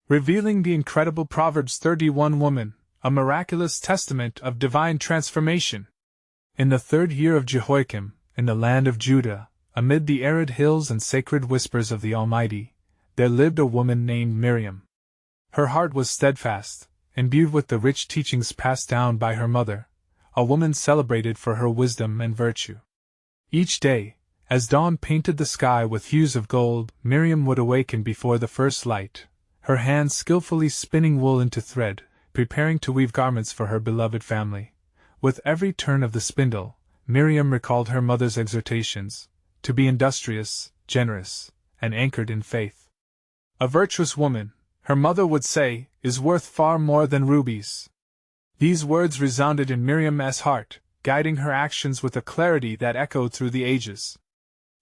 revealing the incredible Proverbs 31 woman, a miraculous testament of divine transformation. In the 3rd year of Jehoiakim, in the land of Judah, amid the arid hills and sacred whispers of the Almighty, there lived a woman named Miriam. Her heart was steadfast, imbued with the rich teachings passed down by her mother, a woman celebrated for her wisdom and virtue. Each day, as dawn painted the sky with hues of gold, Miriam would awaken before the first light, her hands skillfully spinning wool into thread, preparing to weave garments for her beloved family. With every turn of the spindle, Miriam recalled her mother's exhortations, to be industrious, generous, and anchored in faith. A virtuous woman, her mother would say, is worth far more than rubies. These words resounded in Miriam's heart, guiding her actions with a clarity that echoed through the ages.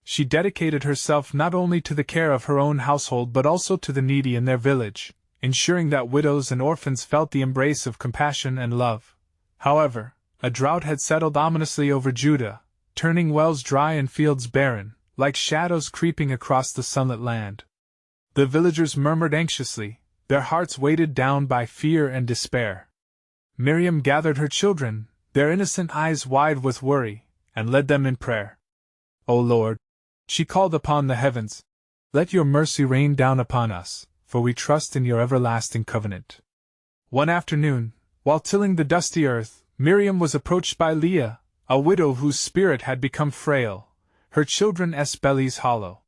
She dedicated herself not only to the care of her own household but also to the needy in their village, ensuring that widows and orphans felt the embrace of compassion and love. However, a drought had settled ominously over Judah, turning wells dry and fields barren, like shadows creeping across the sunlit land. The villagers murmured anxiously, their hearts weighted down by fear and despair. Miriam gathered her children, their innocent eyes wide with worry, and led them in prayer. "O Lord," she called upon the heavens, "let your mercy rain down upon us, for we trust in your everlasting covenant." One afternoon, while tilling the dusty earth, Miriam was approached by Leah, a widow whose spirit had become frail, her children's bellies hollow.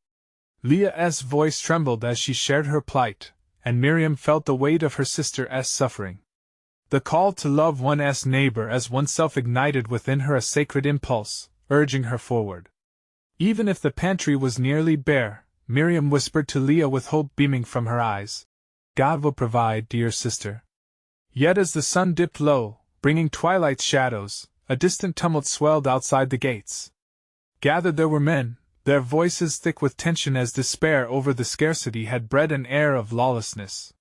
Leah's voice trembled as she shared her plight, and Miriam felt the weight of her sister's suffering. The call to love one's neighbor as oneself ignited within her a sacred impulse, urging her forward. Even if the pantry was nearly bare, Miriam whispered to Leah with hope beaming from her eyes, "God will provide, dear sister." Yet as the sun dipped low, bringing twilight's shadows, a distant tumult swelled outside the gates. Gathered there were men, their voices thick with tension as despair over the scarcity had bred an air of lawlessness.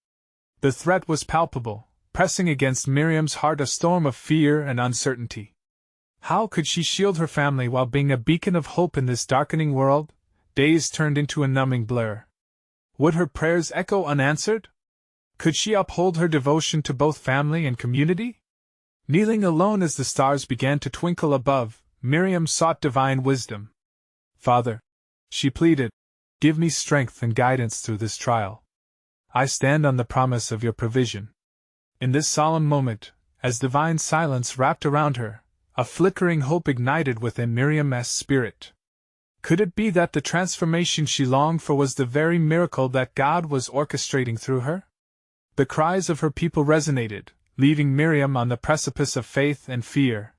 The threat was palpable, pressing against Miriam's heart a storm of fear and uncertainty. How could she shield her family while being a beacon of hope in this darkening world? Days turned into a numbing blur. Would her prayers echo unanswered? Could she uphold her devotion to both family and community? Kneeling alone as the stars began to twinkle above, Miriam sought divine wisdom. "Father," she pleaded, "give me strength and guidance through this trial. I stand on the promise of your provision." In this solemn moment, as divine silence wrapped around her, a flickering hope ignited within Miriam's spirit. Could it be that the transformation she longed for was the very miracle that God was orchestrating through her? The cries of her people resonated, leaving Miriam on the precipice of faith and fear.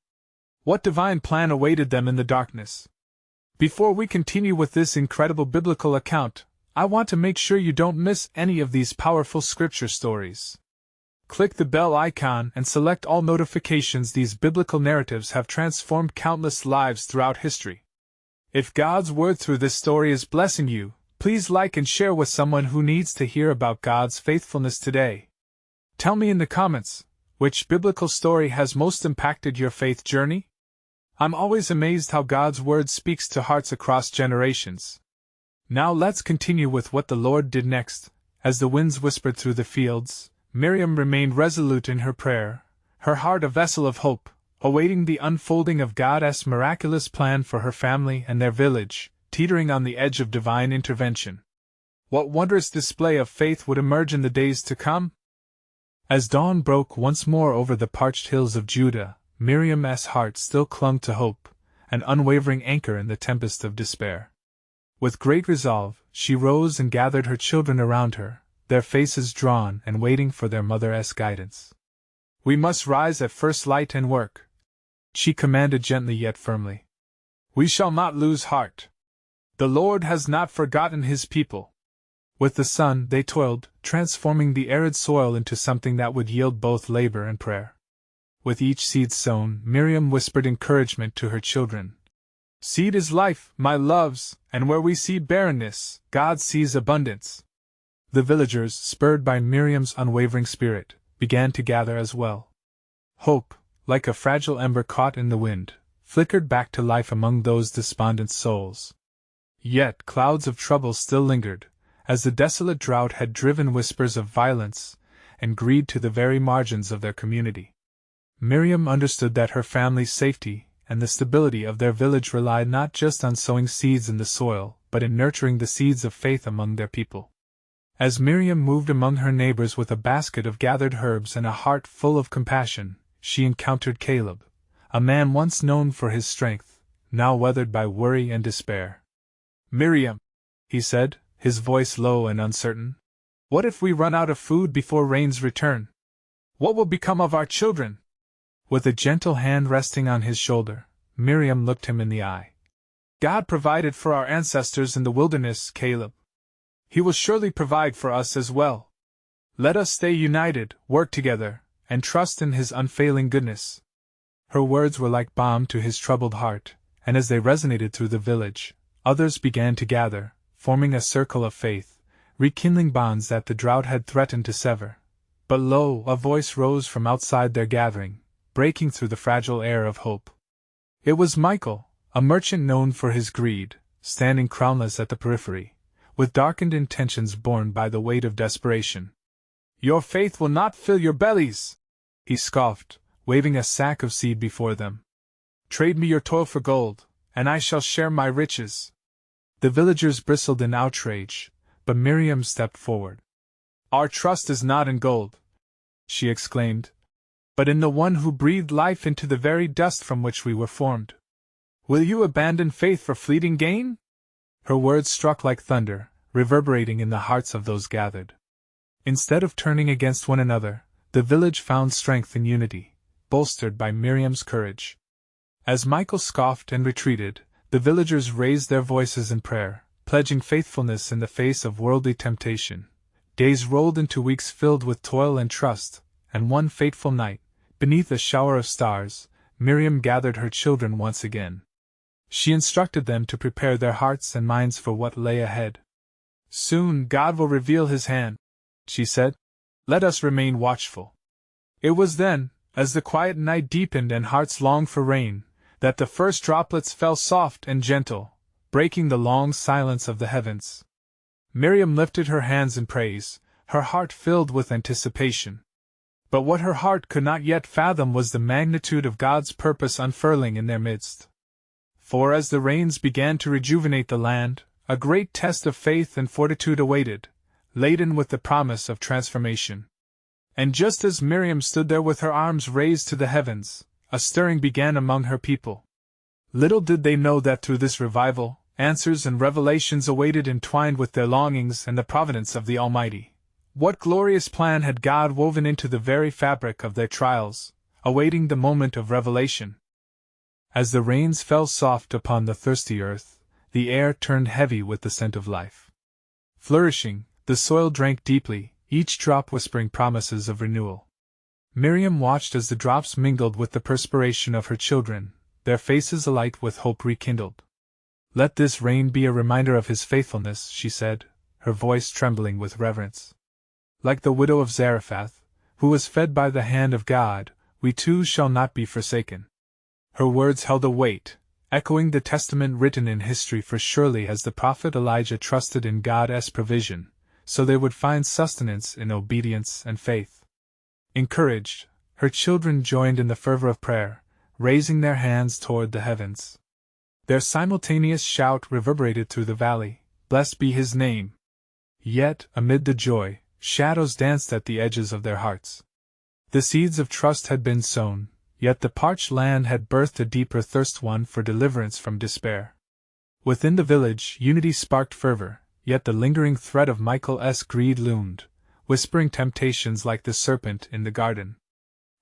What divine plan awaited them in the darkness? Before we continue with this incredible biblical account, I want to make sure you don't miss any of these powerful scripture stories. Click the bell icon and select all notifications. These biblical narratives have transformed countless lives throughout history. If God's word through this story is blessing you, please like and share with someone who needs to hear about God's faithfulness today. Tell me in the comments, which biblical story has most impacted your faith journey? I'm always amazed how God's word speaks to hearts across generations. Now let's continue with what the Lord did next. As the winds whispered through the fields, Miriam remained resolute in her prayer, her heart a vessel of hope, awaiting the unfolding of God's miraculous plan for her family and their village, teetering on the edge of divine intervention. What wondrous display of faith would emerge in the days to come? As dawn broke once more over the parched hills of Judah, Miriam's heart still clung to hope, an unwavering anchor in the tempest of despair. With great resolve, she rose and gathered her children around her, their faces drawn and waiting for their mother's guidance. "We must rise at first light and work," she commanded gently yet firmly. "We shall not lose heart. The Lord has not forgotten his people." With the sun, they toiled, transforming the arid soil into something that would yield both labor and prayer. With each seed sown, Miriam whispered encouragement to her children. "Seed is life, my loves, and where we see barrenness, God sees abundance." The villagers, spurred by Miriam's unwavering spirit, began to gather as well. Hope, like a fragile ember caught in the wind, flickered back to life among those despondent souls. Yet clouds of trouble still lingered, as the desolate drought had driven whispers of violence and greed to the very margins of their community. Miriam understood that her family's safety and the stability of their village relied not just on sowing seeds in the soil, but in nurturing the seeds of faith among their people. As Miriam moved among her neighbors with a basket of gathered herbs and a heart full of compassion, she encountered Caleb, a man once known for his strength, now weathered by worry and despair. "Miriam," he said, his voice low and uncertain, "what if we run out of food before rains return? What will become of our children?" With a gentle hand resting on his shoulder, Miriam looked him in the eye. "God provided for our ancestors in the wilderness, Caleb. He will surely provide for us as well. Let us stay united, work together, and trust in His unfailing goodness." Her words were like balm to his troubled heart, and as they resonated through the village, others began to gather, forming a circle of faith, rekindling bonds that the drought had threatened to sever. But lo, a voice rose from outside their gathering, breaking through the fragile air of hope. It was Michael, a merchant known for his greed, standing crownless at the periphery, with darkened intentions borne by the weight of desperation. "Your faith will not fill your bellies," he scoffed, waving a sack of seed before them. "Trade me your toil for gold, and I shall share my riches." The villagers bristled in outrage, but Miriam stepped forward. "Our trust is not in gold," she exclaimed, "but in the one who breathed life into the very dust from which we were formed. Will you abandon faith for fleeting gain?" Her words struck like thunder, reverberating in the hearts of those gathered. Instead of turning against one another, the village found strength in unity, bolstered by Miriam's courage. As Michael scoffed and retreated, the villagers raised their voices in prayer, pledging faithfulness in the face of worldly temptation. Days rolled into weeks filled with toil and trust, and one fateful night, beneath a shower of stars, Miriam gathered her children once again. She instructed them to prepare their hearts and minds for what lay ahead. "Soon God will reveal His hand," she said. "Let us remain watchful." It was then, as the quiet night deepened and hearts longed for rain, that the first droplets fell soft and gentle, breaking the long silence of the heavens. Miriam lifted her hands in praise, her heart filled with anticipation. But what her heart could not yet fathom was the magnitude of God's purpose unfurling in their midst. For as the rains began to rejuvenate the land, a great test of faith and fortitude awaited, laden with the promise of transformation. And just as Miriam stood there with her arms raised to the heavens, a stirring began among her people. Little did they know that through this revival, answers and revelations awaited entwined with their longings and the providence of the Almighty. What glorious plan had God woven into the very fabric of their trials, awaiting the moment of revelation? As the rains fell soft upon the thirsty earth, the air turned heavy with the scent of life. Flourishing, the soil drank deeply, each drop whispering promises of renewal. Miriam watched as the drops mingled with the perspiration of her children, their faces alight with hope rekindled. "Let this rain be a reminder of His faithfulness," she said, her voice trembling with reverence. "Like the widow of Zarephath, who was fed by the hand of God, we too shall not be forsaken." Her words held a weight, echoing the testament written in history, for surely as the prophet Elijah trusted in God's provision, so they would find sustenance in obedience and faith. Encouraged, her children joined in the fervor of prayer, raising their hands toward the heavens. Their simultaneous shout reverberated through the valley, "Blessed be His name!" Yet, amid the joy, shadows danced at the edges of their hearts. The seeds of trust had been sown, yet the parched land had birthed a deeper thirst, one for deliverance from despair. Within the village, unity sparked fervor, yet the lingering threat of Michael's greed loomed, whispering temptations like the serpent in the garden.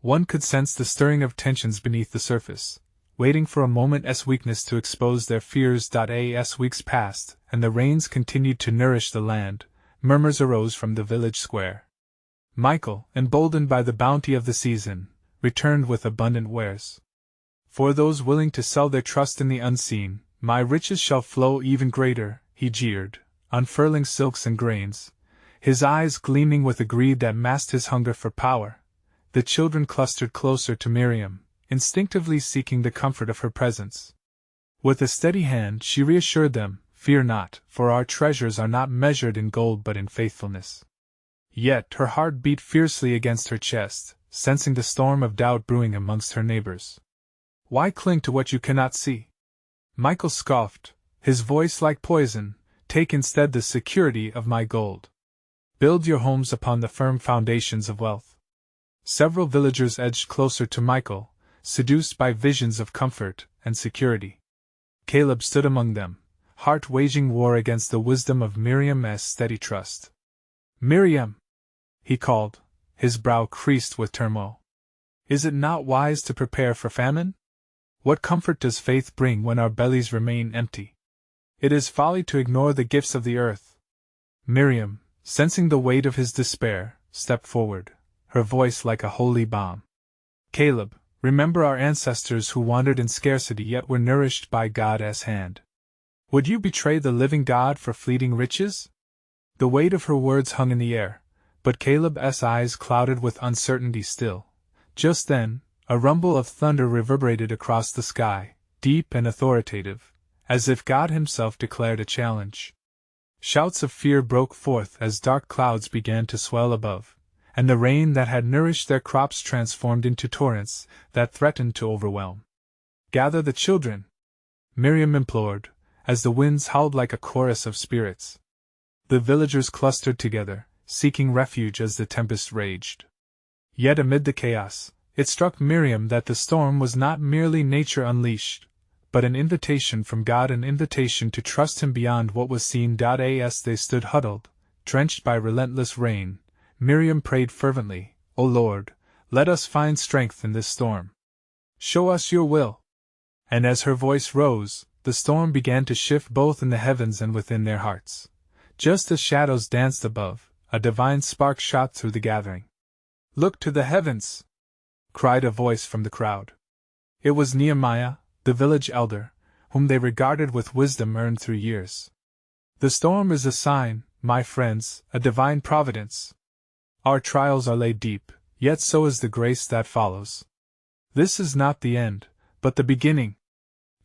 One could sense the stirring of tensions beneath the surface, waiting for a moment's weakness to expose their fears. As weeks passed, and the rains continued to nourish the land, murmurs arose from the village square. Michael, emboldened by the bounty of the season, returned with abundant wares. "For those willing to sell their trust in the unseen, my riches shall flow even greater," he jeered, unfurling silks and grains, his eyes gleaming with a greed that masked his hunger for power. The children clustered closer to Miriam, instinctively seeking the comfort of her presence. With a steady hand she reassured them, "Fear not, for our treasures are not measured in gold but in faithfulness." Yet her heart beat fiercely against her chest, sensing the storm of doubt brewing amongst her neighbors. "Why cling to what you cannot see?" Michael scoffed, his voice like poison. "Take instead the security of my gold. Build your homes upon the firm foundations of wealth." Several villagers edged closer to Michael, seduced by visions of comfort and security. Caleb stood among them, heart waging war against the wisdom of Miriam's steady trust. "Miriam!" he called, his brow creased with turmoil. "Is it not wise to prepare for famine? What comfort does faith bring when our bellies remain empty? It is folly to ignore the gifts of the earth." Miriam, sensing the weight of his despair, stepped forward, her voice like a holy balm. "Caleb, remember our ancestors who wandered in scarcity yet were nourished by God's hand. Would you betray the living God for fleeting riches?" The weight of her words hung in the air, but Caleb's eyes clouded with uncertainty still. Just then, a rumble of thunder reverberated across the sky, deep and authoritative, as if God himself declared a challenge. Shouts of fear broke forth as dark clouds began to swell above, and the rain that had nourished their crops transformed into torrents that threatened to overwhelm. "Gather the children," Miriam implored, as the winds howled like a chorus of spirits. The villagers clustered together, seeking refuge as the tempest raged. Yet amid the chaos, it struck Miriam that the storm was not merely nature unleashed, but an invitation from God, an invitation to trust Him beyond what was seen. As they stood huddled, drenched by relentless rain, Miriam prayed fervently, "O Lord, let us find strength in this storm. Show us your will." And as her voice rose, the storm began to shift both in the heavens and within their hearts. Just as shadows danced above, a divine spark shot through the gathering. "Look to the heavens!" cried a voice from the crowd. It was Nehemiah, the village elder, whom they regarded with wisdom earned through years. "The storm is a sign, my friends, a divine providence. Our trials are laid deep, yet so is the grace that follows. This is not the end, but the beginning."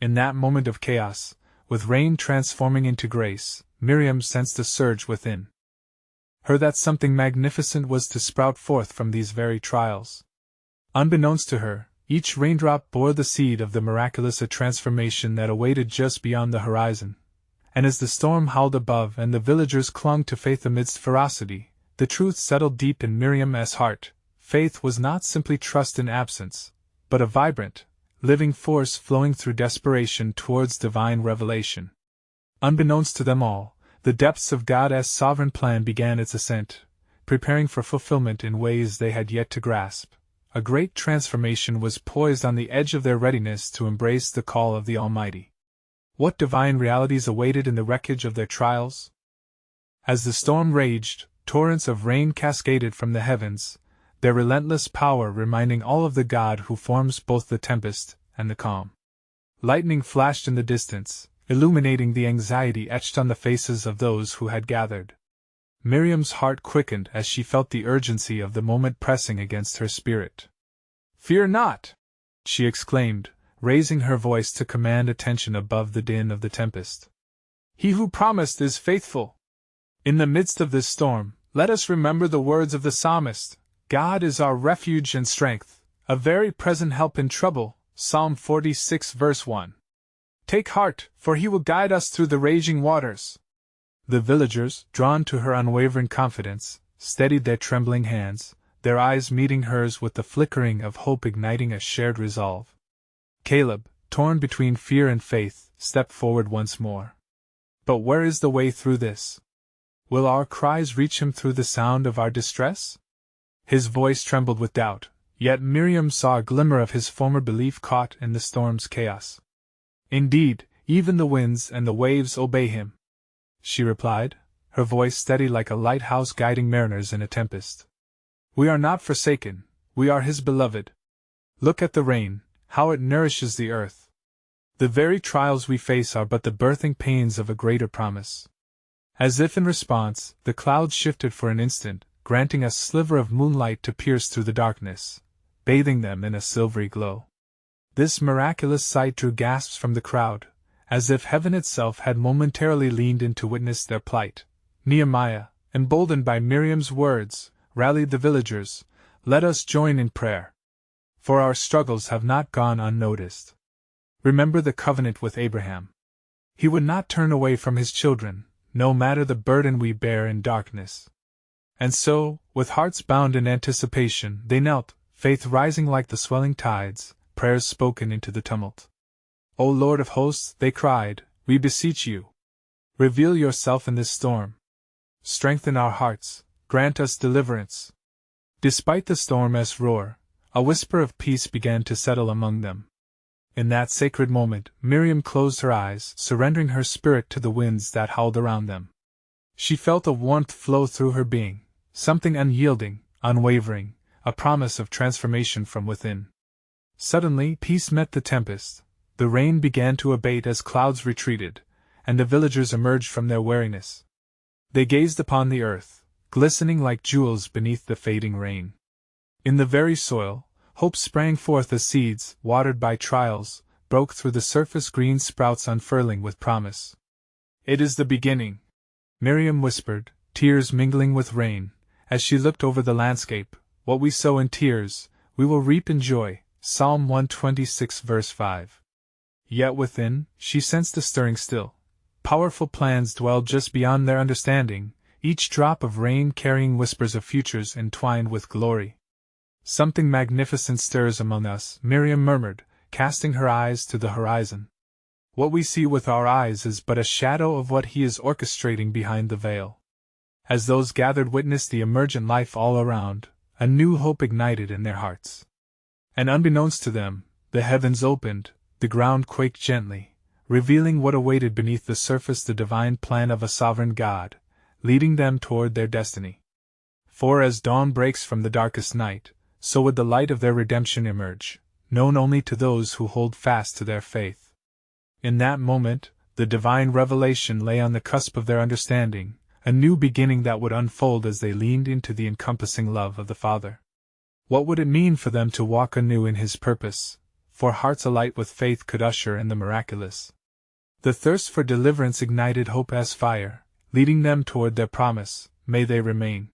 In that moment of chaos, with rain transforming into grace, Miriam sensed a surge within her that something magnificent was to sprout forth from these very trials. Unbeknownst to her, each raindrop bore the seed of the miraculous, a transformation that awaited just beyond the horizon. And as the storm howled above and the villagers clung to faith amidst ferocity, the truth settled deep in Miriam's heart. Faith was not simply trust in absence, but a vibrant, living force flowing through desperation towards divine revelation. Unbeknownst to them all, the depths of God's sovereign plan began its ascent, preparing for fulfillment in ways they had yet to grasp. A great transformation was poised on the edge of their readiness to embrace the call of the Almighty. What divine realities awaited in the wreckage of their trials? As the storm raged, torrents of rain cascaded from the heavens, their relentless power reminding all of the God who forms both the tempest and the calm. Lightning flashed in the distance, illuminating the anxiety etched on the faces of those who had gathered. Miriam's heart quickened as she felt the urgency of the moment pressing against her spirit. "Fear not!" she exclaimed, raising her voice to command attention above the din of the tempest. "He who promised is faithful. In the midst of this storm, let us remember the words of the psalmist, 'God is our refuge and strength, a very present help in trouble,' Psalm 46 verse 1. Take heart, for he will guide us through the raging waters." The villagers, drawn to her unwavering confidence, steadied their trembling hands, their eyes meeting hers with the flickering of hope igniting a shared resolve. Caleb, torn between fear and faith, stepped forward once more. "But where is the way through this? Will our cries reach him through the sound of our distress?" His voice trembled with doubt, yet Miriam saw a glimmer of his former belief caught in the storm's chaos. "Indeed, even the winds and the waves obey him," she replied, her voice steady like a lighthouse guiding mariners in a tempest. "We are not forsaken, we are his beloved. Look at the rain, how it nourishes the earth. The very trials we face are but the birthing pains of a greater promise." As if in response, the clouds shifted for an instant, granting a sliver of moonlight to pierce through the darkness, bathing them in a silvery glow. This miraculous sight drew gasps from the crowd, as if heaven itself had momentarily leaned in to witness their plight. Nehemiah, emboldened by Miriam's words, rallied the villagers. "Let us join in prayer. For our struggles have not gone unnoticed. Remember the covenant with Abraham. He would not turn away from his children, no matter the burden we bear in darkness." And so, with hearts bound in anticipation, they knelt, faith rising like the swelling tides, prayers spoken into the tumult. "O Lord of hosts," they cried, "we beseech you. Reveal yourself in this storm. Strengthen our hearts, grant us deliverance." Despite the storm's roar, a whisper of peace began to settle among them. In that sacred moment, Miriam closed her eyes, surrendering her spirit to the winds that howled around them. She felt a warmth flow through her being, something unyielding, unwavering, a promise of transformation from within. Suddenly, peace met the tempest. The rain began to abate as clouds retreated, and the villagers emerged from their weariness. They gazed upon the earth, glistening like jewels beneath the fading rain. In the very soil, hope sprang forth as seeds, watered by trials, broke through the surface, green sprouts unfurling with promise. "It is the beginning," Miriam whispered, tears mingling with rain, as she looked over the landscape. "What we sow in tears, we will reap in joy." Psalm 126 verse 5. Yet within, she sensed a stirring still. Powerful plans dwelled just beyond their understanding, each drop of rain carrying whispers of futures entwined with glory. "Something magnificent stirs among us," Miriam murmured, casting her eyes to the horizon. "What we see with our eyes is but a shadow of what he is orchestrating behind the veil." As those gathered witnessed the emergent life all around, a new hope ignited in their hearts. And unbeknownst to them, the heavens opened, the ground quaked gently, revealing what awaited beneath the surface, the divine plan of a sovereign God, leading them toward their destiny. For as dawn breaks from the darkest night, so would the light of their redemption emerge, known only to those who hold fast to their faith. In that moment, the divine revelation lay on the cusp of their understanding, a new beginning that would unfold as they leaned into the encompassing love of the Father. What would it mean for them to walk anew in His purpose, for hearts alight with faith could usher in the miraculous? The thirst for deliverance ignited hope as fire, leading them toward their promise. May they remain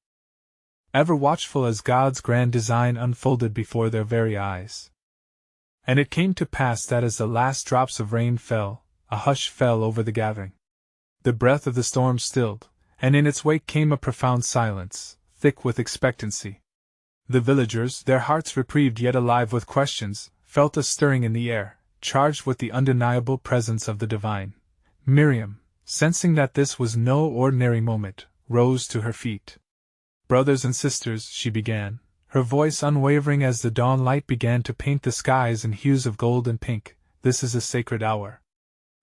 ever watchful as God's grand design unfolded before their very eyes. And it came to pass that as the last drops of rain fell, a hush fell over the gathering. The breath of the storm stilled, and in its wake came a profound silence, thick with expectancy. The villagers, their hearts reprieved yet alive with questions, felt a stirring in the air, charged with the undeniable presence of the divine. Miriam, sensing that this was no ordinary moment, rose to her feet. "Brothers and sisters," she began, her voice unwavering as the dawn light began to paint the skies in hues of gold and pink, "this is a sacred hour.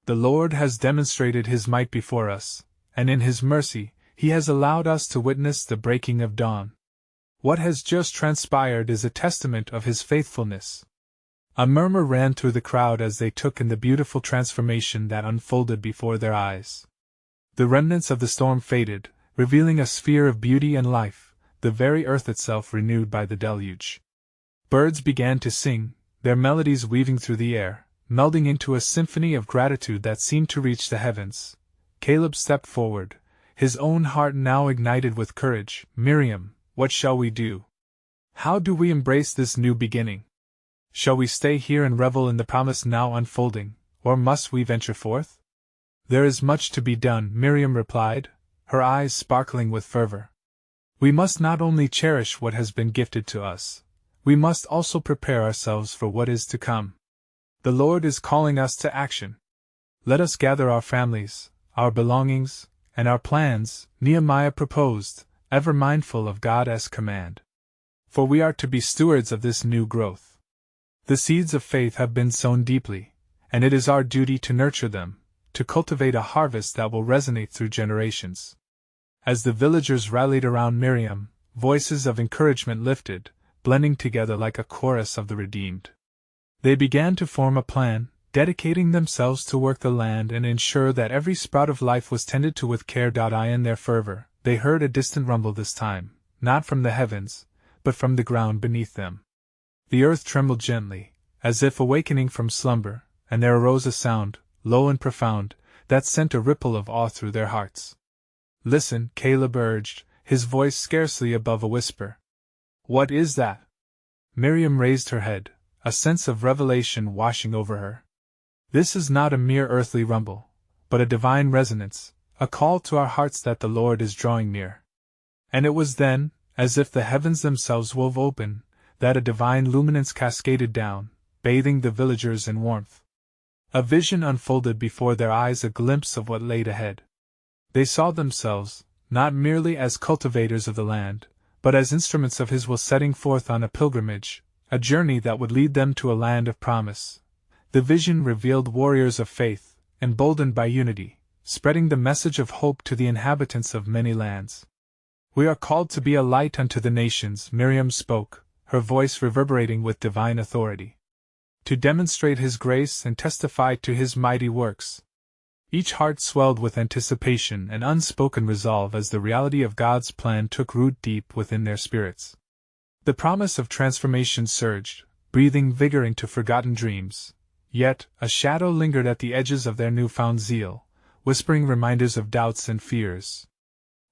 The Lord has demonstrated His might before us, and in His mercy, He has allowed us to witness the breaking of dawn. What has just transpired is a testament of His faithfulness." A murmur ran through the crowd as they took in the beautiful transformation that unfolded before their eyes. The remnants of the storm faded, revealing a sphere of beauty and life, the very earth itself renewed by the deluge. Birds began to sing, their melodies weaving through the air, melding into a symphony of gratitude that seemed to reach the heavens. Caleb stepped forward, his own heart now ignited with courage. "Miriam, what shall we do? How do we embrace this new beginning? Shall we stay here and revel in the promise now unfolding, or must we venture forth?" "There is much to be done," Miriam replied, her eyes sparkling with fervor. "We must not only cherish what has been gifted to us, we must also prepare ourselves for what is to come. The Lord is calling us to action. Let us gather our families, our belongings, and our plans," Nehemiah proposed, ever mindful of God's command. "For we are to be stewards of this new growth. The seeds of faith have been sown deeply, and it is our duty to nurture them, to cultivate a harvest that will resonate through generations." As the villagers rallied around Miriam, voices of encouragement lifted, blending together like a chorus of the redeemed. They began to form a plan, dedicating themselves to work the land and ensure that every sprout of life was tended to with care. In their fervor, they heard a distant rumble this time, not from the heavens, but from the ground beneath them. The earth trembled gently, as if awakening from slumber, and there arose a sound, low and profound, that sent a ripple of awe through their hearts. "Listen," Caleb urged, his voice scarcely above a whisper. "What is that?" Miriam raised her head, a sense of revelation washing over her. "This is not a mere earthly rumble, but a divine resonance, a call to our hearts that the Lord is drawing near." And it was then, as if the heavens themselves wove open, that a divine luminance cascaded down, bathing the villagers in warmth. A vision unfolded before their eyes, a glimpse of what lay ahead. They saw themselves, not merely as cultivators of the land, but as instruments of His will setting forth on a pilgrimage, a journey that would lead them to a land of promise. The vision revealed warriors of faith, emboldened by unity, spreading the message of hope to the inhabitants of many lands. "We are called to be a light unto the nations," Miriam spoke, her voice reverberating with divine authority. "To demonstrate His grace and testify to His mighty works." Each heart swelled with anticipation and unspoken resolve as the reality of God's plan took root deep within their spirits. The promise of transformation surged, breathing vigor into forgotten dreams. Yet, a shadow lingered at the edges of their newfound zeal, whispering reminders of doubts and fears.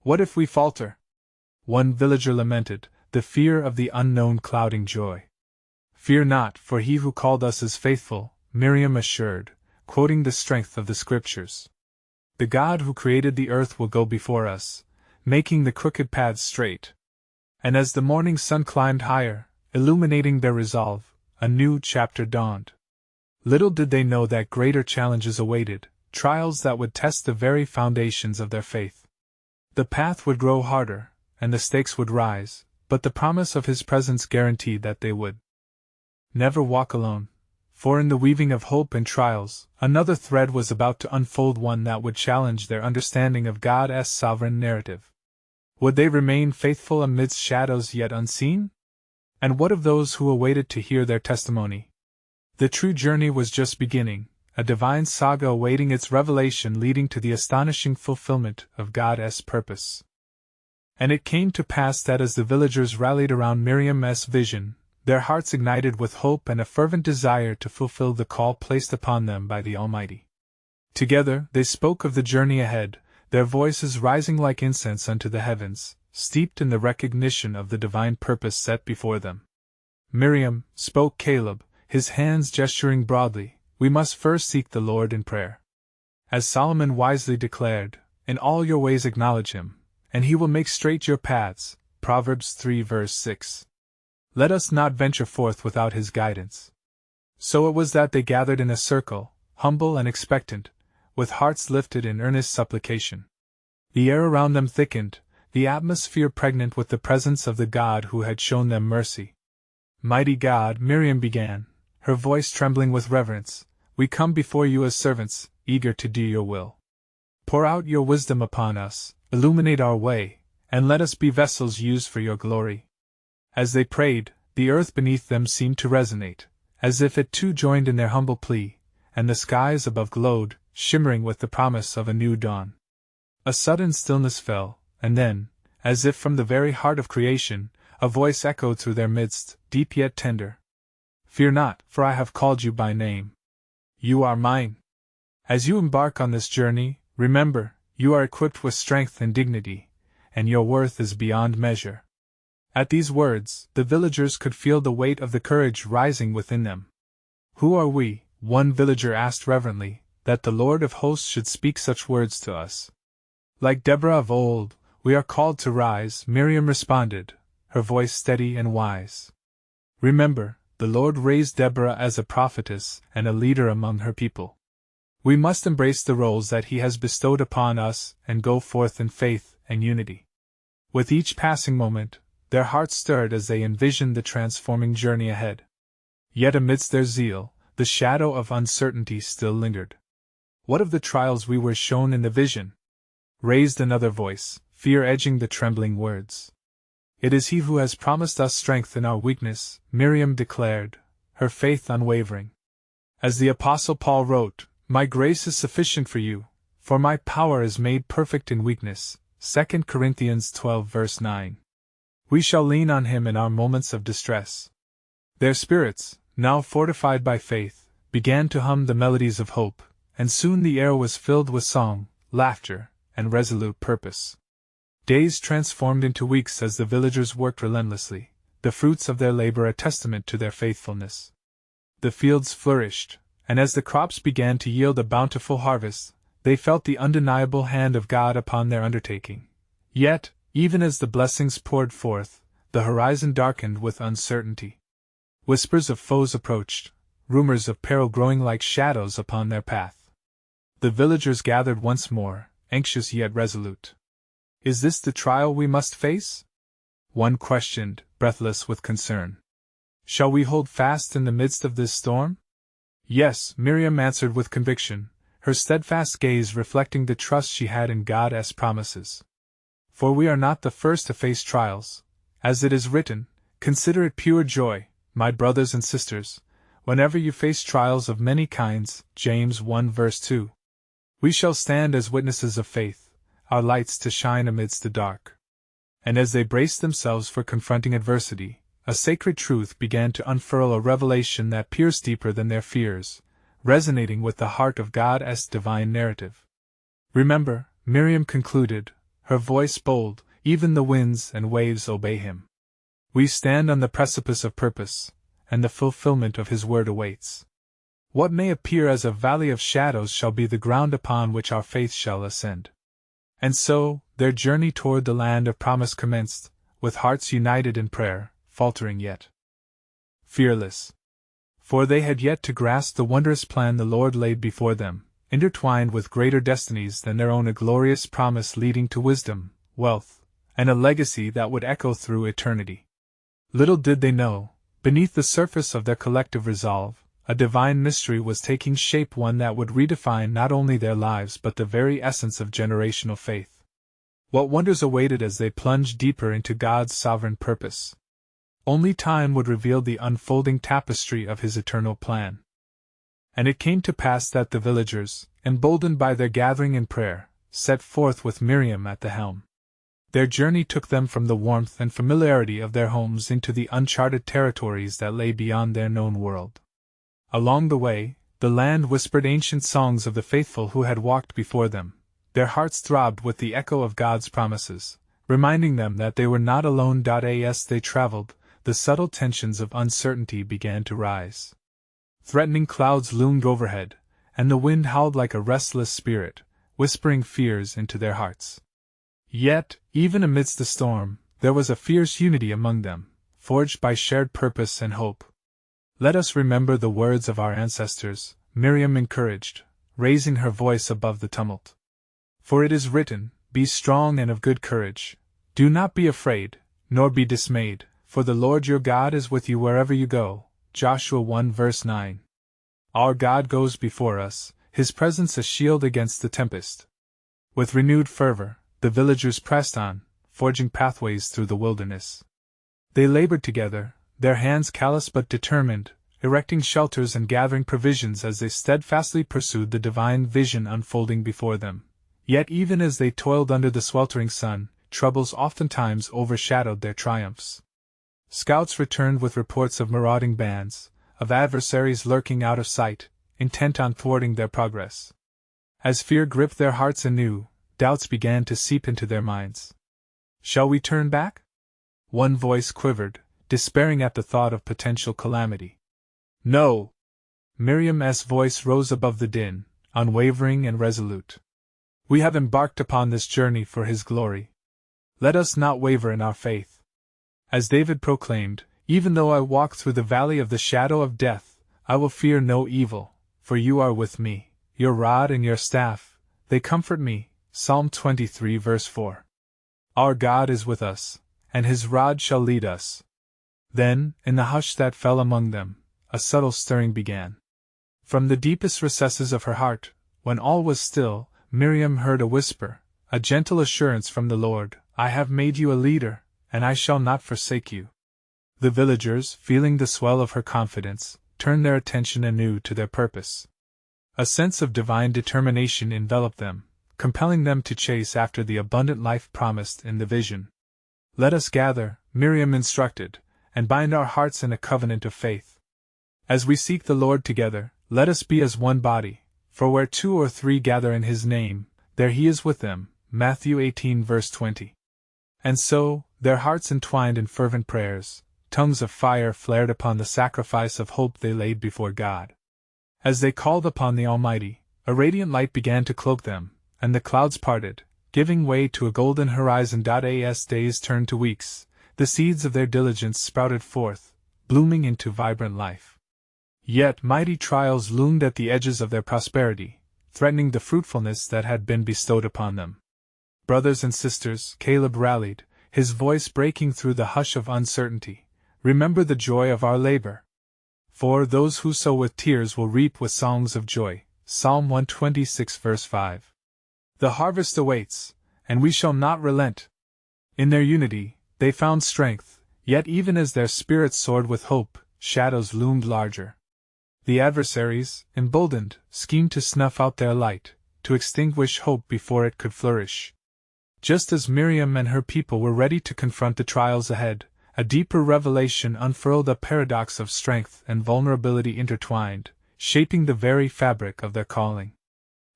"What if we falter?" one villager lamented, the fear of the unknown clouding joy. "Fear not, for He who called us is faithful," Miriam assured, quoting the strength of the Scriptures. "The God who created the earth will go before us, making the crooked paths straight." And as the morning sun climbed higher, illuminating their resolve, a new chapter dawned. Little did they know that greater challenges awaited, trials that would test the very foundations of their faith. The path would grow harder, and the stakes would rise, but the promise of His presence guaranteed that they would never walk alone. For in the weaving of hope and trials, another thread was about to unfold, one that would challenge their understanding of God's sovereign narrative. Would they remain faithful amidst shadows yet unseen? And what of those who awaited to hear their testimony? The true journey was just beginning, a divine saga awaiting its revelation, leading to the astonishing fulfillment of God's purpose. And it came to pass that as the villagers rallied around Miriam's vision, their hearts ignited with hope and a fervent desire to fulfill the call placed upon them by the Almighty. Together they spoke of the journey ahead, their voices rising like incense unto the heavens, steeped in the recognition of the divine purpose set before them. "Miriam," spoke Caleb, his hands gesturing broadly, "we must first seek the Lord in prayer. As Solomon wisely declared, in all your ways acknowledge Him, and He will make straight your paths." Proverbs 3 verse 6. Let us not venture forth without His guidance. So it was that they gathered in a circle, humble and expectant, with hearts lifted in earnest supplication. The air around them thickened, the atmosphere pregnant with the presence of the God who had shown them mercy. "Mighty God," Miriam began, her voice trembling with reverence, "we come before you as servants, eager to do your will. Pour out your wisdom upon us, illuminate our way, and let us be vessels used for your glory." As they prayed, the earth beneath them seemed to resonate, as if it too joined in their humble plea, and the skies above glowed, shimmering with the promise of a new dawn. A sudden stillness fell, and then, as if from the very heart of creation, a voice echoed through their midst, deep yet tender. "Fear not, for I have called you by name. You are mine. As you embark on this journey, remember, you are equipped with strength and dignity, and your worth is beyond measure." At these words, the villagers could feel the weight of the courage rising within them. "Who are we," one villager asked reverently, "that the Lord of hosts should speak such words to us?" "Like Deborah of old, we are called to rise," Miriam responded, her voice steady and wise. "Remember, the Lord raised Deborah as a prophetess and a leader among her people. We must embrace the roles that He has bestowed upon us and go forth in faith and unity." With each passing moment, their hearts stirred as they envisioned the transforming journey ahead. Yet amidst their zeal, the shadow of uncertainty still lingered. "What of the trials we were shown in the vision?" raised another voice, fear edging the trembling words. "It is He who has promised us strength in our weakness," Miriam declared, her faith unwavering. As the Apostle Paul wrote, "My grace is sufficient for you, for my power is made perfect in weakness." 2 Corinthians 12 verse 9. We shall lean on Him in our moments of distress. Their spirits, now fortified by faith, began to hum the melodies of hope, and soon the air was filled with song, laughter, and resolute purpose. Days transformed into weeks as the villagers worked relentlessly, the fruits of their labor a testament to their faithfulness. The fields flourished, and as the crops began to yield a bountiful harvest, they felt the undeniable hand of God upon their undertaking. Yet, even as the blessings poured forth, the horizon darkened with uncertainty. Whispers of foes approached, rumors of peril growing like shadows upon their path. The villagers gathered once more, anxious yet resolute. "Is this the trial we must face?" one questioned, breathless with concern. "Shall we hold fast in the midst of this storm?" "Yes," Miriam answered with conviction, her steadfast gaze reflecting the trust she had in God's promises. "For we are not the first to face trials. As it is written, 'Consider it pure joy, my brothers and sisters, whenever you face trials of many kinds,' James 1 verse 2. We shall stand as witnesses of faith, our lights to shine amidst the dark." And as they braced themselves for confronting adversity, a sacred truth began to unfurl, a revelation that pierced deeper than their fears, resonating with the heart of God's divine narrative. "Remember," Miriam concluded, her voice bold, "even the winds and waves obey him. We stand on the precipice of purpose, and the fulfillment of his word awaits. What may appear as a valley of shadows shall be the ground upon which our faith shall ascend." And so, their journey toward the land of promise commenced, with hearts united in prayer, faltering yet fearless. For they had yet to grasp the wondrous plan the Lord laid before them, intertwined with greater destinies than their own, a glorious promise leading to wisdom, wealth, and a legacy that would echo through eternity. Little did they know, beneath the surface of their collective resolve, a divine mystery was taking shape, one that would redefine not only their lives but the very essence of generational faith. What wonders awaited as they plunged deeper into God's sovereign purpose? Only time would reveal the unfolding tapestry of his eternal plan. And it came to pass that the villagers, emboldened by their gathering in prayer, set forth with Miriam at the helm. Their journey took them from the warmth and familiarity of their homes into the uncharted territories that lay beyond their known world. Along the way, the land whispered ancient songs of the faithful who had walked before them. Their hearts throbbed with the echo of God's promises, reminding them that they were not alone. As they traveled, the subtle tensions of uncertainty began to rise. Threatening clouds loomed overhead, and the wind howled like a restless spirit, whispering fears into their hearts. Yet, even amidst the storm, there was a fierce unity among them, forged by shared purpose and hope. "Let us remember the words of our ancestors," Miriam encouraged, raising her voice above the tumult. "For it is written, 'Be strong and of good courage. Do not be afraid, nor be dismayed, for the Lord your God is with you wherever you go.' Joshua 1 verse 9. Our God goes before us, his presence a shield against the tempest." With renewed fervor, the villagers pressed on, forging pathways through the wilderness. They labored together, their hands callous but determined, erecting shelters and gathering provisions as they steadfastly pursued the divine vision unfolding before them. Yet even as they toiled under the sweltering sun, troubles oftentimes overshadowed their triumphs. Scouts returned with reports of marauding bands, of adversaries lurking out of sight, intent on thwarting their progress. As fear gripped their hearts anew, doubts began to seep into their minds. "Shall we turn back?" one voice quivered, despairing at the thought of potential calamity. "No!" Miriam's voice rose above the din, unwavering and resolute. "We have embarked upon this journey for his glory. Let us not waver in our faith. As David proclaimed, 'Even though I walk through the valley of the shadow of death, I will fear no evil, for you are with me, your rod and your staff, they comfort me.' Psalm 23 verse 4. Our God is with us, and his rod shall lead us. Then, in the hush that fell among them, a subtle stirring began. From the deepest recesses of her heart, when all was still, Miriam heard a whisper, a gentle assurance from the Lord, "I have made you a leader, and I shall not forsake you." The villagers, feeling the swell of her confidence, turned their attention anew to their purpose. A sense of divine determination enveloped them, compelling them to chase after the abundant life promised in the vision. "Let us gather," Miriam instructed, "and bind our hearts in a covenant of faith. As we seek the Lord together, let us be as one body, For where 2 or 3 gather in his name, there he is with them. Matthew 18 verse 20. And so, their hearts entwined in fervent prayers, tongues of fire flared upon the sacrifice of hope they laid before God. As they called upon the Almighty, a radiant light began to cloak them, and the clouds parted, giving way to a golden horizon. As days turned to weeks, the seeds of their diligence sprouted forth, blooming into vibrant life. Yet mighty trials loomed at the edges of their prosperity, threatening the fruitfulness that had been bestowed upon them. Brothers and sisters, Caleb rallied, his voice breaking through the hush of uncertainty, remember the joy of our labor. For those who sow with tears will reap with songs of joy. Psalm 126 verse 5. The harvest awaits, and we shall not relent. In their unity, they found strength, yet even as their spirits soared with hope, shadows loomed larger. The adversaries, emboldened, schemed to snuff out their light, to extinguish hope before it could flourish. Just as Miriam and her people were ready to confront the trials ahead, a deeper revelation unfurled a paradox of strength and vulnerability intertwined, shaping the very fabric of their calling.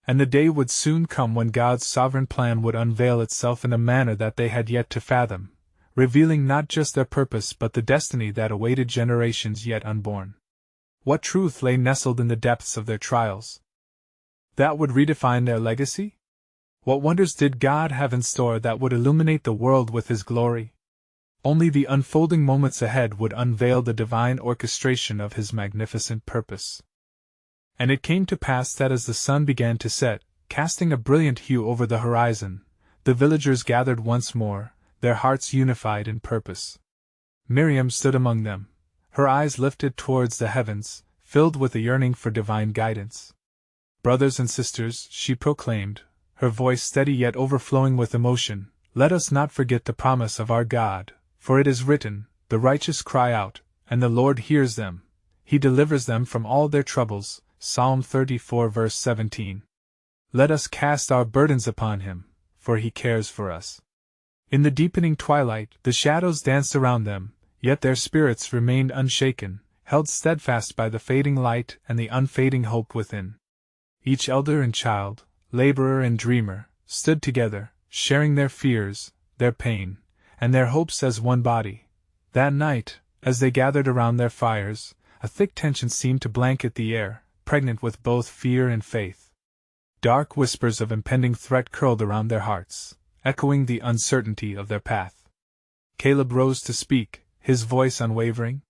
And the day would soon come when God's sovereign plan would unveil itself in a manner that they had yet to fathom, revealing not just their purpose but the destiny that awaited generations yet unborn. What truth lay nestled in the depths of their trials that would redefine their legacy? What wonders did God have in store that would illuminate the world with His glory? Only the unfolding moments ahead would unveil the divine orchestration of His magnificent purpose. And it came to pass that as the sun began to set, casting a brilliant hue over the horizon, the villagers gathered once more, their hearts unified in purpose. Miriam stood among them, her eyes lifted towards the heavens, filled with a yearning for divine guidance. Brothers and sisters, she proclaimed, her voice steady yet overflowing with emotion, let us not forget the promise of our God, for it is written, the righteous cry out, and the Lord hears them. He delivers them from all their troubles. Psalm 34 verse 17. Let us cast our burdens upon Him, for He cares for us. In the deepening twilight, the shadows danced around them, yet their spirits remained unshaken, held steadfast by the fading light and the unfading hope within. Each elder and child, laborer and dreamer, stood together, sharing their fears, their pain, and their hopes as one body. That night, as they gathered around their fires, a thick tension seemed to blanket the air, pregnant with both fear and faith. Dark whispers of impending threat curled around their hearts, echoing the uncertainty of their path. Caleb rose to speak, his voice unwavering.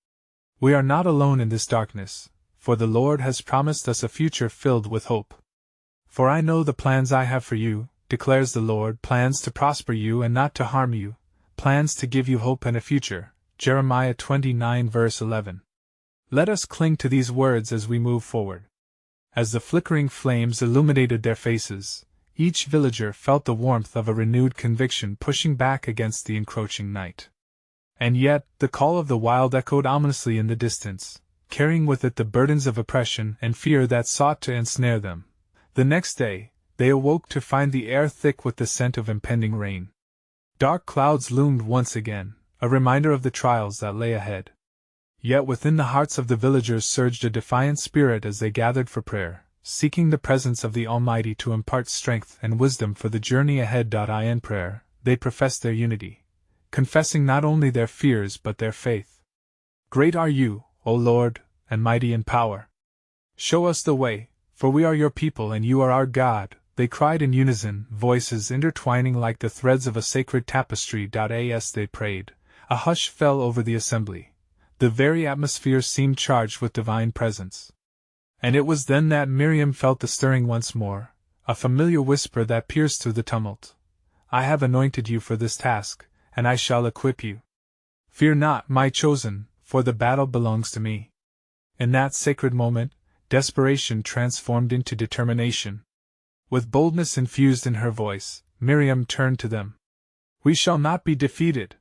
We are not alone in this darkness, for the Lord has promised us a future filled with hope. For I know the plans I have for you, declares the Lord, plans to prosper you and not to harm you, plans to give you hope and a future. Jeremiah 29 verse 11. Let us cling to these words as we move forward. As the flickering flames illuminated their faces, each villager felt the warmth of a renewed conviction pushing back against the encroaching night. And yet, the call of the wild echoed ominously in the distance, carrying with it the burdens of oppression and fear that sought to ensnare them. The next day, they awoke to find the air thick with the scent of impending rain. Dark clouds loomed once again, a reminder of the trials that lay ahead. Yet within the hearts of the villagers surged a defiant spirit as they gathered for prayer, seeking the presence of the Almighty to impart strength and wisdom for the journey ahead. In prayer, they professed their unity, confessing not only their fears but their faith. Great are you, O Lord, and mighty in power. Show us the way, for we are your people and you are our God, they cried in unison, voices intertwining like the threads of a sacred tapestry. As they prayed, a hush fell over the assembly. The very atmosphere seemed charged with divine presence. And it was then that Miriam felt the stirring once more, a familiar whisper that pierced through the tumult. I have anointed you for this task, and I shall equip you. Fear not, my chosen, for the battle belongs to me. In that sacred moment, desperation transformed into determination. With boldness infused in her voice, Miriam turned to them. We shall not be defeated.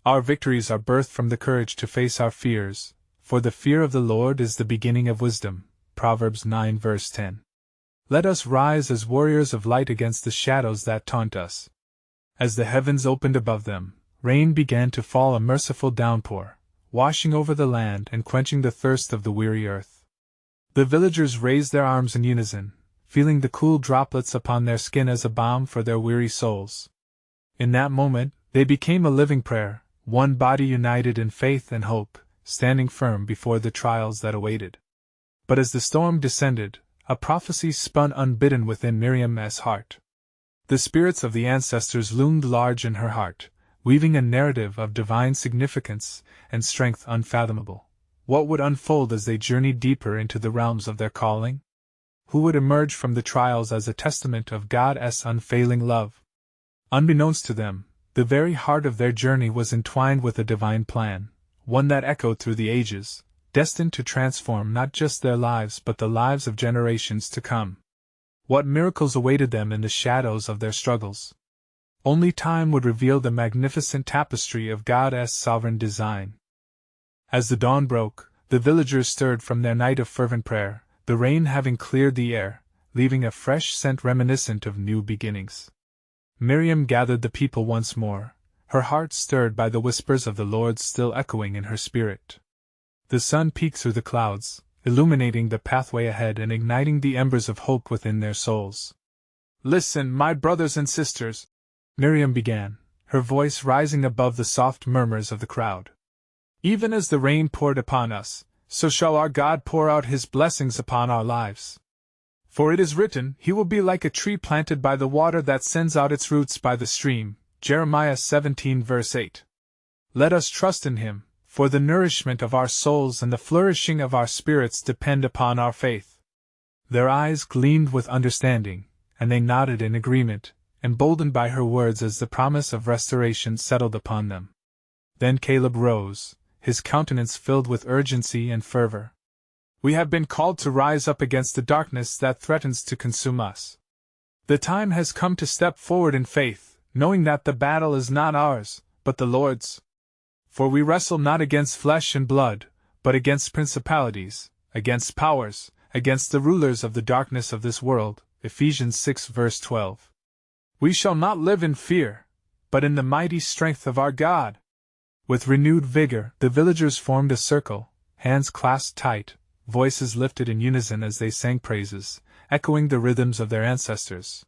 Our victories are birthed from the courage to face our fears, for the fear of the Lord is the beginning of wisdom. Proverbs 9 verse 10. Let us rise as warriors of light against the shadows that taunt us. As the heavens opened above them, rain began to fall, a merciful downpour, washing over the land and quenching the thirst of the weary earth. The villagers raised their arms in unison, feeling the cool droplets upon their skin as a balm for their weary souls. In that moment, they became a living prayer, one body united in faith and hope, standing firm before the trials that awaited. But as the storm descended, a prophecy spun unbidden within Miriam's heart. The spirits of the ancestors loomed large in her heart, weaving a narrative of divine significance and strength unfathomable. What would unfold as they journeyed deeper into the realms of their calling? Who would emerge from the trials as a testament of God's unfailing love? Unbeknownst to them, the very heart of their journey was entwined with a divine plan, one that echoed through the ages, destined to transform not just their lives but the lives of generations to come. What miracles awaited them in the shadows of their struggles? Only time would reveal the magnificent tapestry of God's sovereign design. As the dawn broke, the villagers stirred from their night of fervent prayer, the rain having cleared the air, leaving a fresh scent reminiscent of new beginnings. Miriam gathered the people once more, her heart stirred by the whispers of the Lord still echoing in her spirit. The sun peeked through the clouds, illuminating the pathway ahead and igniting the embers of hope within their souls. "Listen, my brothers and sisters," Miriam began, her voice rising above the soft murmurs of the crowd. "Even as the rain poured upon us, so shall our God pour out His blessings upon our lives. For it is written, He will be like a tree planted by the water that sends out its roots by the stream." Jeremiah 17 verse 8. Let us trust in Him, for the nourishment of our souls and the flourishing of our spirits depend upon our faith. Their eyes gleamed with understanding, and they nodded in agreement, emboldened by her words as the promise of restoration settled upon them. Then Caleb rose, his countenance filled with urgency and fervor. "We have been called to rise up against the darkness that threatens to consume us. The time has come to step forward in faith, knowing that the battle is not ours, but the Lord's. For we wrestle not against flesh and blood, but against principalities, against powers, against the rulers of the darkness of this world." Ephesians 6 verse 12. "We shall not live in fear, but in the mighty strength of our God." With renewed vigor, the villagers formed a circle, hands clasped tight, voices lifted in unison as they sang praises, echoing the rhythms of their ancestors.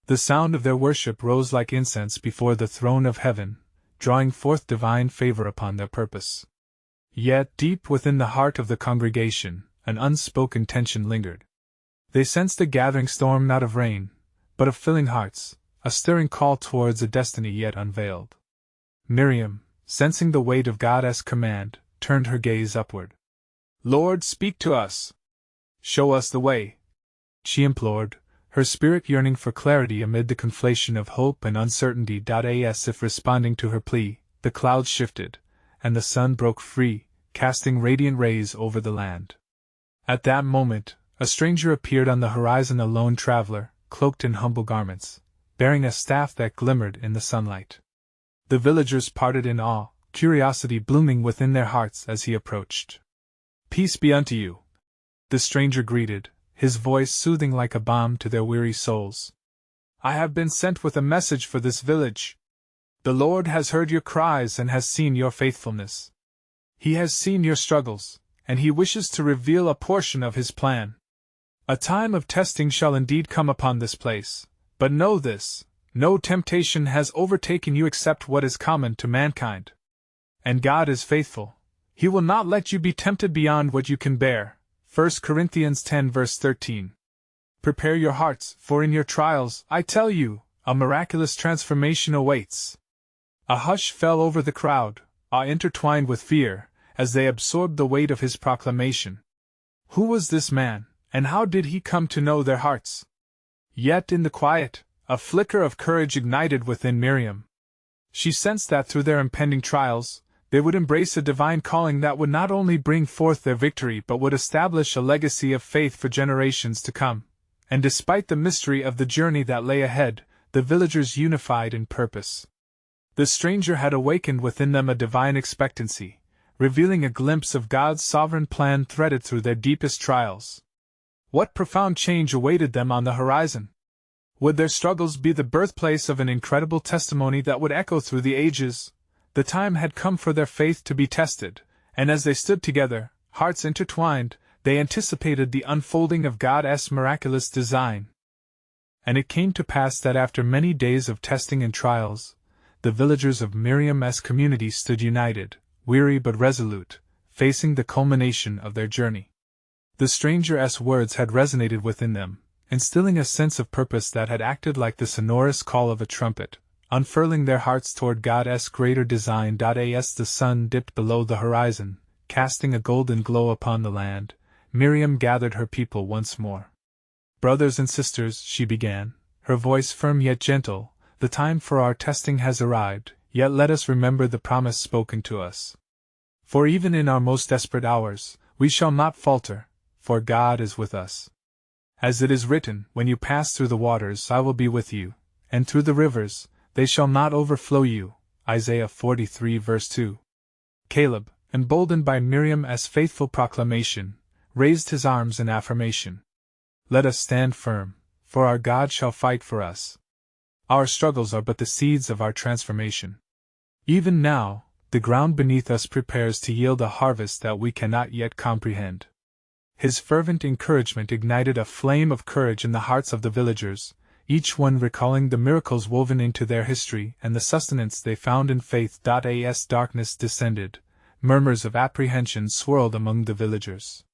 The sound of their worship rose like incense before the throne of heaven, drawing forth divine favor upon their purpose. Yet, deep within the heart of the congregation, an unspoken tension lingered. They sensed a gathering storm not of rain, but of filling hearts, a stirring call towards a destiny yet unveiled. Miriam, sensing the weight of God's command, turned her gaze upward. "Lord, speak to us. Show us the way," she implored, her spirit yearning for clarity amid the conflation of hope and uncertainty. As if responding to her plea, the clouds shifted, and the sun broke free, casting radiant rays over the land. At that moment, a stranger appeared on the horizon, a lone traveler, cloaked in humble garments, bearing a staff that glimmered in the sunlight. The villagers parted in awe, curiosity blooming within their hearts as he approached. "Peace be unto you," the stranger greeted, his voice soothing like a balm to their weary souls. "I have been sent with a message for this village. The Lord has heard your cries and has seen your faithfulness. He has seen your struggles, and He wishes to reveal a portion of His plan. A time of testing shall indeed come upon this place, but know this, no temptation has overtaken you except what is common to mankind. And God is faithful. He will not let you be tempted beyond what you can bear." 1 Corinthians 10 verse 13. Prepare your hearts, for in your trials, I tell you, a miraculous transformation awaits. A hush fell over the crowd, awe intertwined with fear, as they absorbed the weight of his proclamation. Who was this man, and how did he come to know their hearts? Yet in the quiet, a flicker of courage ignited within Miriam. She sensed that through their impending trials, they would embrace a divine calling that would not only bring forth their victory but would establish a legacy of faith for generations to come. And despite the mystery of the journey that lay ahead, the villagers unified in purpose. The stranger had awakened within them a divine expectancy, revealing a glimpse of God's sovereign plan threaded through their deepest trials. What profound change awaited them on the horizon? Would their struggles be the birthplace of an incredible testimony that would echo through the ages? The time had come for their faith to be tested, and as they stood together, hearts intertwined, They anticipated the unfolding of God's miraculous design. And it came to pass that after many days of testing and trials, the villagers of Miriam's community stood united, weary but resolute, facing the culmination of their journey. The stranger's words had resonated within them, instilling a sense of purpose that had acted like the sonorous call of a trumpet, unfurling their hearts toward God's greater design. As the sun dipped below the horizon, casting a golden glow upon the land, Miriam gathered her people once more. "Brothers and sisters," she began, her voice firm yet gentle, "the time for our testing has arrived, yet let us remember the promise spoken to us. For even in our most desperate hours, we shall not falter, for God is with us. As it is written, when you pass through the waters, I will be with you, and through the rivers, they shall not overflow you." Isaiah 43 verse 2. Caleb, emboldened by Miriam's faithful proclamation, raised his arms in affirmation. "Let us stand firm, for our God shall fight for us. Our struggles are but the seeds of our transformation. Even now, the ground beneath us prepares to yield a harvest that we cannot yet comprehend." His fervent encouragement ignited a flame of courage in the hearts of the villagers, each one recalling the miracles woven into their history and the sustenance they found in faith. As darkness descended, murmurs of apprehension swirled among the villagers.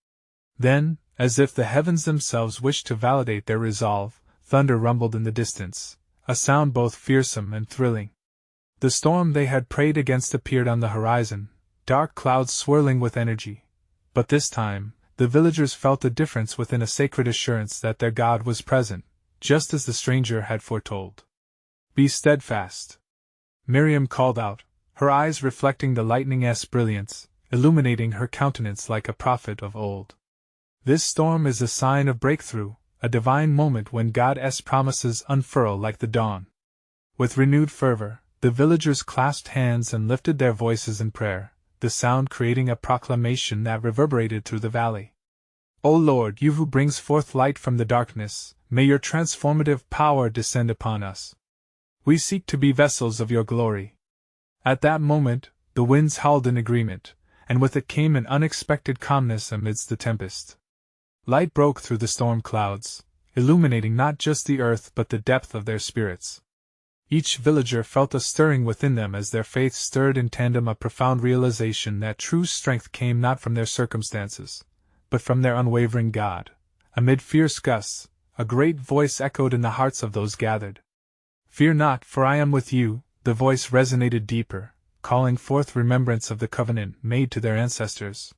Then, as if the heavens themselves wished to validate their resolve, thunder rumbled in the distance, a sound both fearsome and thrilling. The storm they had prayed against appeared on the horizon, dark clouds swirling with energy. But this time, the villagers felt a difference within, a sacred assurance that their God was present, just as the stranger had foretold. "Be steadfast," Miriam called out, her eyes reflecting the lightning's brilliance, illuminating her countenance like a prophet of old. "This storm is a sign of breakthrough, a divine moment when God's promises unfurl like the dawn." With renewed fervor, the villagers clasped hands and lifted their voices in prayer, the sound creating a proclamation that reverberated through the valley. "O Lord, you who brings forth light from the darkness, may your transformative power descend upon us. We seek to be vessels of your glory." At that moment, the winds howled in agreement, and with it came an unexpected calmness amidst the tempest. Light broke through the storm clouds, illuminating not just the earth but the depth of their spirits. Each villager felt a stirring within them as their faith stirred in tandem, a profound realization that true strength came not from their circumstances, but from their unwavering God. Amid fierce gusts, a great voice echoed in the hearts of those gathered. "Fear not, for I am with you." The voice resonated deeper, calling forth remembrance of the covenant made to their ancestors.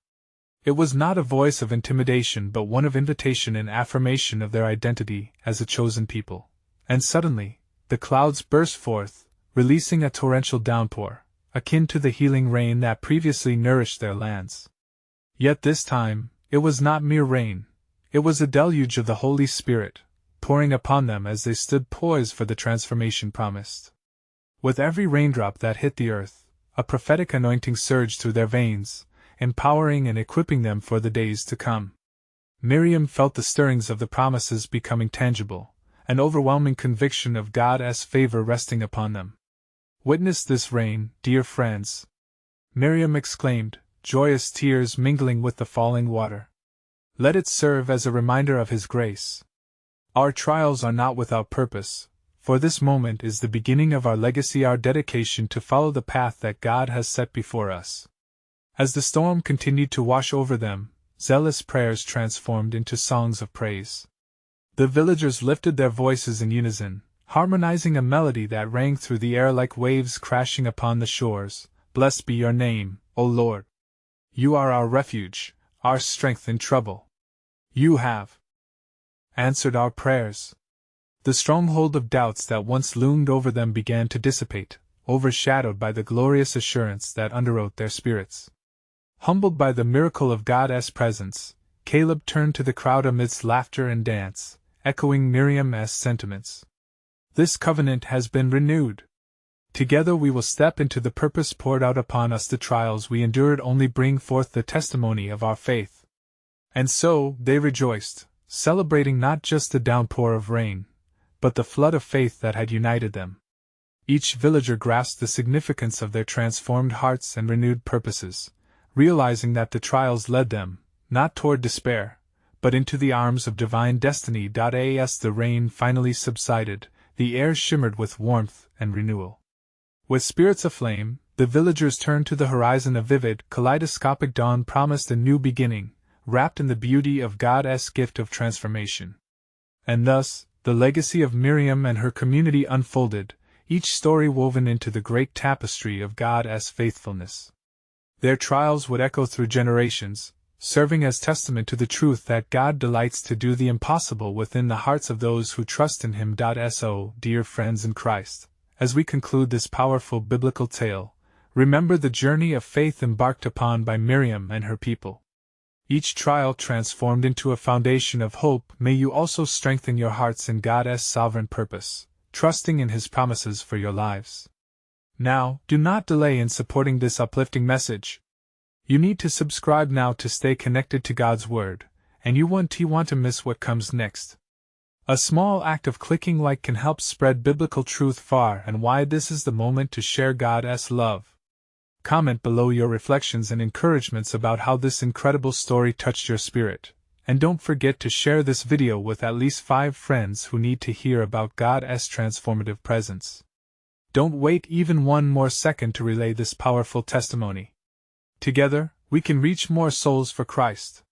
It was not a voice of intimidation but one of invitation and affirmation of their identity as a chosen people. And suddenly, the clouds burst forth, releasing a torrential downpour, akin to the healing rain that previously nourished their lands. Yet this time, it was not mere rain, it was a deluge of the Holy Spirit, pouring upon them as they stood poised for the transformation promised. With every raindrop that hit the earth, a prophetic anointing surged through their veins, empowering and equipping them for the days to come. Miriam felt the stirrings of the promises becoming tangible, an overwhelming conviction of God's favor resting upon them. "Witness this rain, dear friends," Miriam exclaimed, joyous tears mingling with the falling water. "Let it serve as a reminder of His grace. Our trials are not without purpose, for this moment is the beginning of our legacy, our dedication to follow the path that God has set before us." As the storm continued to wash over them, zealous prayers transformed into songs of praise. The villagers lifted their voices in unison, harmonizing a melody that rang through the air like waves crashing upon the shores. "Blessed be your name, O Lord. You are our refuge, our strength in trouble. You have answered our prayers." The stronghold of doubts that once loomed over them began to dissipate, overshadowed by the glorious assurance that underwrote their spirits. Humbled by the miracle of God's presence, Caleb turned to the crowd amidst laughter and dance, echoing Miriam's sentiments. "This covenant has been renewed. Together we will step into the purpose poured out upon us. The trials we endured only bring forth the testimony of our faith." And so, they rejoiced, celebrating not just the downpour of rain, but the flood of faith that had united them. Each villager grasped the significance of their transformed hearts and renewed purposes, realizing that the trials led them, not toward despair, but into the arms of divine destiny. As the rain finally subsided, the air shimmered with warmth and renewal. With spirits aflame, the villagers turned to the horizon. A vivid, kaleidoscopic dawn promised a new beginning, wrapped in the beauty of God's gift of transformation. And thus, the legacy of Miriam and her community unfolded, each story woven into the great tapestry of God's faithfulness. Their trials would echo through generations, serving as testament to the truth that God delights to do the impossible within the hearts of those who trust in Him. So, dear friends in Christ, as we conclude this powerful biblical tale, remember the journey of faith embarked upon by Miriam and her people. Each trial transformed into a foundation of hope. May you also strengthen your hearts in God's sovereign purpose, trusting in His promises for your lives. Now, do not delay in supporting this uplifting message. You need to subscribe now to stay connected to God's Word, and you won't want to miss what comes next. A small act of clicking like can help spread biblical truth far and wide. This is the moment to share God's love. Comment below your reflections and encouragements about how this incredible story touched your spirit, and don't forget to share this video with at least 5 friends who need to hear about God's transformative presence. Don't wait even one more second to relay this powerful testimony. Together, we can reach more souls for Christ.